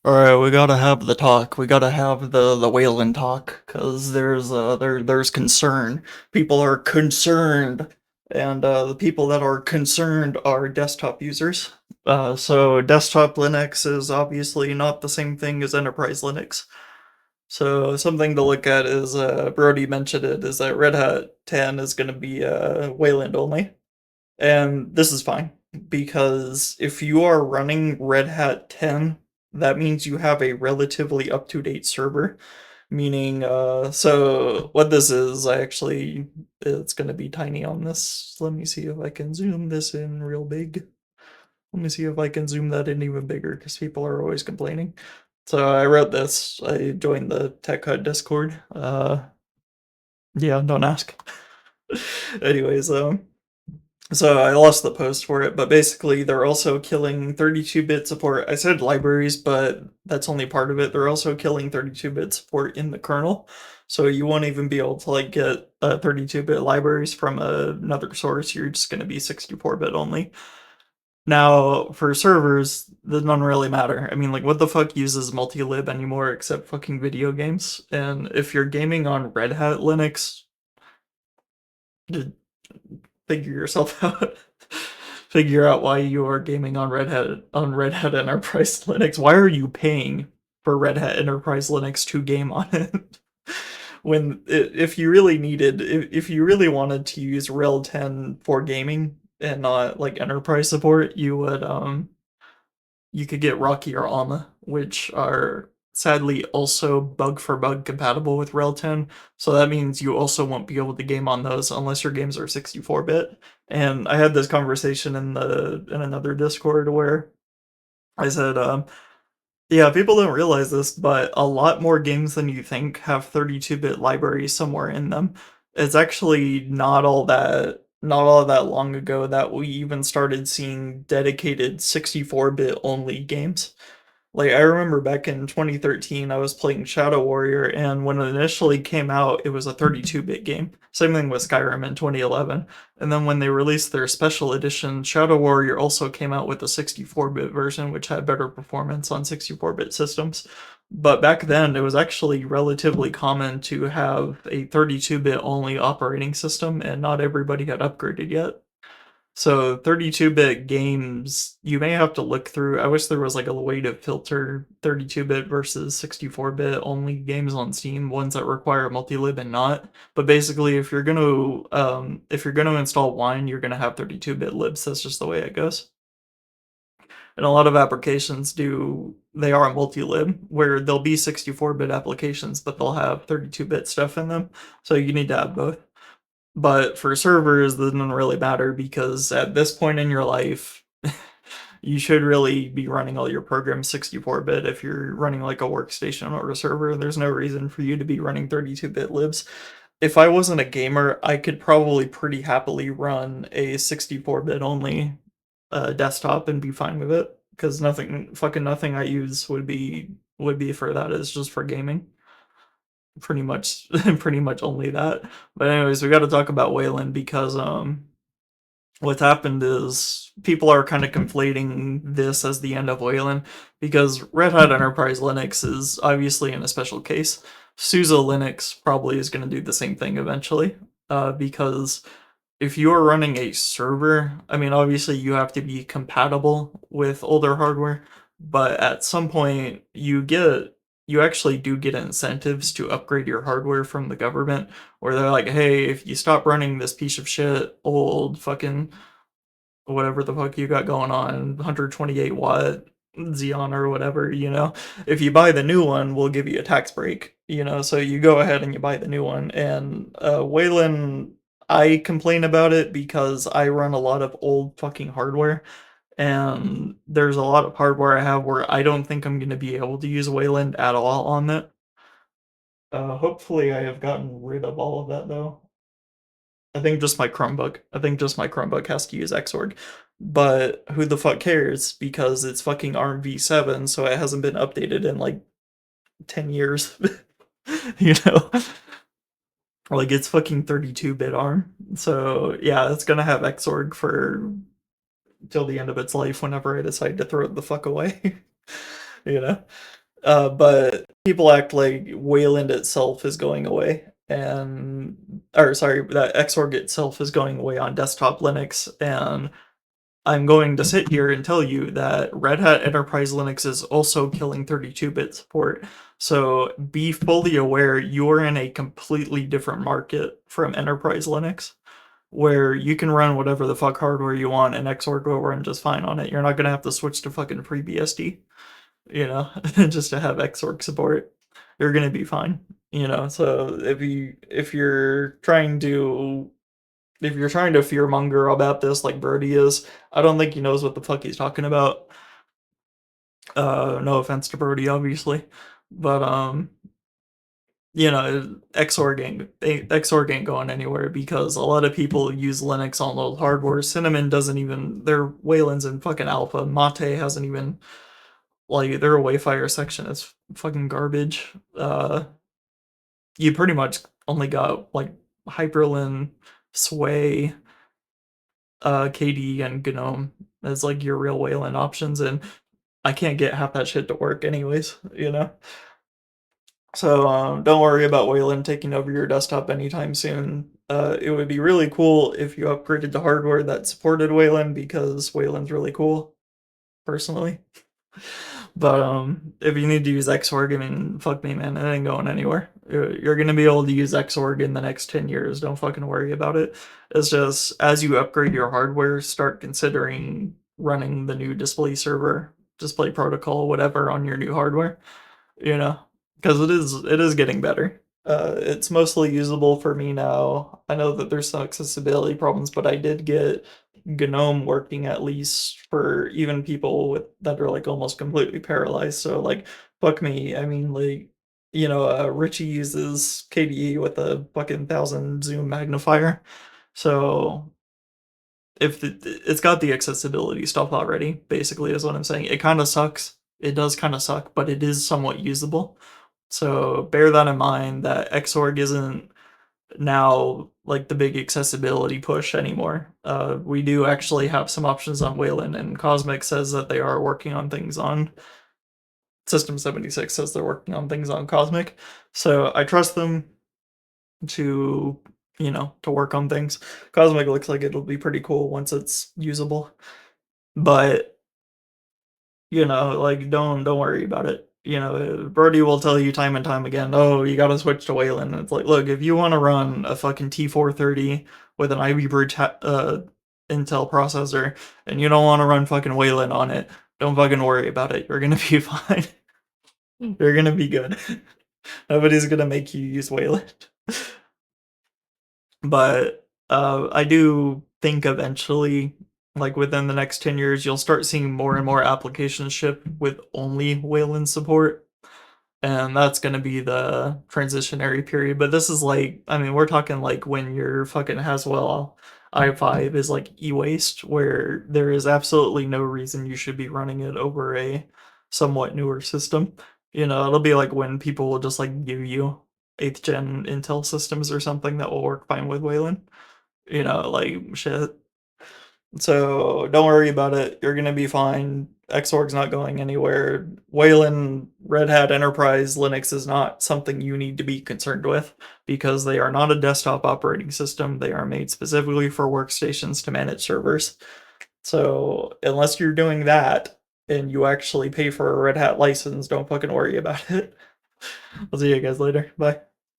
All right, we gotta have the talk. We gotta have the wayland talk because there's concern. People are concerned, and the people that are concerned are desktop users. So desktop Linux is obviously not the same thing as enterprise Linux. So something to look at is Brody mentioned it is that Red Hat 10 is going to be Wayland only. And this is fine because if you are running Red Hat 10, that means you have a relatively up-to-date server. Meaning, so what this is, it's going to be tiny on this. Let me see if I can zoom this in real big. Let me see if I can zoom that in even bigger because people are always complaining. So I wrote this. I joined the Tech Hut Discord. Yeah, don't ask. Anyways, so I lost the post for it, but basically they're also killing 32-bit support. I said libraries, but that's only part of it. They're also killing 32-bit support in the kernel. So you won't even be able to like get 32-bit libraries from another source. You're just going to be 64-bit only. Now, for servers, that doesn't really matter. I mean, like, what the fuck uses multi-lib anymore except fucking video games? And if you're gaming on Red Hat Linux, figure yourself out. Figure out why you are gaming on Red Hat Enterprise Linux. Why are you paying for Red Hat Enterprise Linux to game on it? When if you really needed, if you really wanted to use Rel 10 for gaming and not like enterprise support, you could get Rocky or Alma, which are sadly also bug for bug compatible with Rel 10. So that means you also won't be able to game on those unless your games are 64-bit. And I had this conversation in another Discord where I said, yeah, people don't realize this, but a lot more games than you think have 32-bit libraries somewhere in them. It's actually not all that long ago that we even started seeing dedicated 64-bit only games. Like I remember back in 2013, I was playing Shadow Warrior, and when it initially came out, it was a 32-bit game. Same thing with Skyrim in 2011. And then when they released their special edition, Shadow Warrior also came out with a 64-bit version, which had better performance on 64-bit systems. But back then, it was actually relatively common to have a 32-bit only operating system, and not everybody had upgraded yet. So 32-bit games, you may have to look through. I wish there was like a way to filter 32-bit versus 64-bit only games on Steam, ones that require multi-lib and not. But basically, if you're gonna install Wine, you're gonna have 32-bit libs. That's just the way it goes. And a lot of applications they are multi-lib, where they'll be 64-bit applications, but they'll have 32-bit stuff in them. So you need to have both. But for servers, it doesn't really matter because at this point in your life, you should really be running all your programs 64-bit. If you're running like a workstation or a server, there's no reason for you to be running 32-bit libs. If I wasn't a gamer, I could probably pretty happily run a 64-bit only desktop and be fine with it because nothing I use would be for that. It's just for gaming, pretty much. Pretty much only that. But anyways, we got to talk about Wayland because what's happened is people are kind of conflating this as the end of Wayland because Red Hat Enterprise Linux is obviously in a special case. SUSE Linux probably is going to do the same thing eventually, because if you're running a server, I mean, obviously you have to be compatible with older hardware, but at some point you actually do get incentives to upgrade your hardware from the government, where they're like, hey, if you stop running this piece of shit old fucking whatever the fuck you got going on, 128-watt Xeon or whatever, if you buy the new one, we'll give you a tax break, so you go ahead and you buy the new one. And Wayland, I complain about it because I run a lot of old fucking hardware, and there's a lot of hardware I have where I don't think I'm going to be able to use Wayland at all on it. Hopefully I have gotten rid of all of that though. I think just my Chromebook has to use Xorg. But who the fuck cares? Because it's fucking ARM v7, so it hasn't been updated in like 10 years. you know? Like it's fucking 32-bit ARM. So yeah, it's gonna have Xorg for till the end of its life whenever I decide to throw it the fuck away. you know. But people act like Wayland itself is going away, or sorry, that Xorg itself is going away on desktop Linux, and I'm going to sit here and tell you that Red Hat Enterprise Linux is also killing 32-bit support. So be fully aware you're in a completely different market from Enterprise Linux, where you can run whatever the fuck hardware you want and Xorg will run just fine on it. You're not gonna have to switch to fucking FreeBSD, just to have Xorg support. You're gonna be fine. So if you're trying to fearmonger about this like Birdie is, I don't think he knows what the fuck he's talking about. No offense to Birdie, obviously, but Xorg ain't going anywhere because a lot of people use Linux on old hardware. Cinnamon doesn't even. Their Wayland's in fucking alpha. Mate hasn't even, like, their Wayfire section is fucking garbage. You pretty much only got like Hyperlin, Sway, KDE, and GNOME as like your real Wayland options, and I can't get half that shit to work anyways. So don't worry about Wayland taking over your desktop anytime soon. It would be really cool if you upgraded to hardware that supported Wayland because Wayland's really cool, personally. But if you need to use Xorg, I mean, fuck me, man, it ain't going anywhere. You're gonna be able to use Xorg in the next 10 years. Don't fucking worry about it. It's just as you upgrade your hardware, start considering running the new display protocol, whatever, on your new hardware. You know, because it is getting better. It's mostly usable for me now. I know that there's some accessibility problems, but I did get GNOME working at least for even people that are like almost completely paralyzed. So like, fuck me. I mean, like, Richie uses KDE with a fucking 1,000 zoom magnifier, so if it's got the accessibility stuff already, basically, is what I'm saying. It kind of sucks. It does kind of suck, but it is somewhat usable. So bear that in mind that Xorg isn't now like the big accessibility push anymore. We do actually have some options on Wayland, and Cosmic says that they are working on things on System 76 says they're working on things on Cosmic. So I trust them to to work on things. Cosmic looks like it'll be pretty cool once it's usable. But like, don't worry about it. Brody will tell you time and time again, oh, you gotta switch to Wayland. And it's like, look, if you want to run a fucking T430 with an Ivy Bridge Intel processor, and you don't want to run fucking Wayland on it, don't fucking worry about it. You're gonna be fine. You're gonna be good. Nobody's gonna make you use Wayland. But I do think eventually, like within the next 10 years, you'll start seeing more and more applications ship with only Wayland support. And that's going to be the transitionary period. But this is like, I mean, we're talking like when your fucking Haswell i5 is like e-waste, where there is absolutely no reason you should be running it over a somewhat newer system. It'll be like when people will just like give you 8th gen Intel systems or something that will work fine with Wayland. Like shit. So don't worry about it. You're gonna be fine. Xorg's not going anywhere. Wayland, Red Hat Enterprise Linux is not something you need to be concerned with because they are not a desktop operating system. They are made specifically for workstations to manage servers. So unless you're doing that and you actually pay for a Red Hat license, don't fucking worry about it. I'll see you guys later. Bye.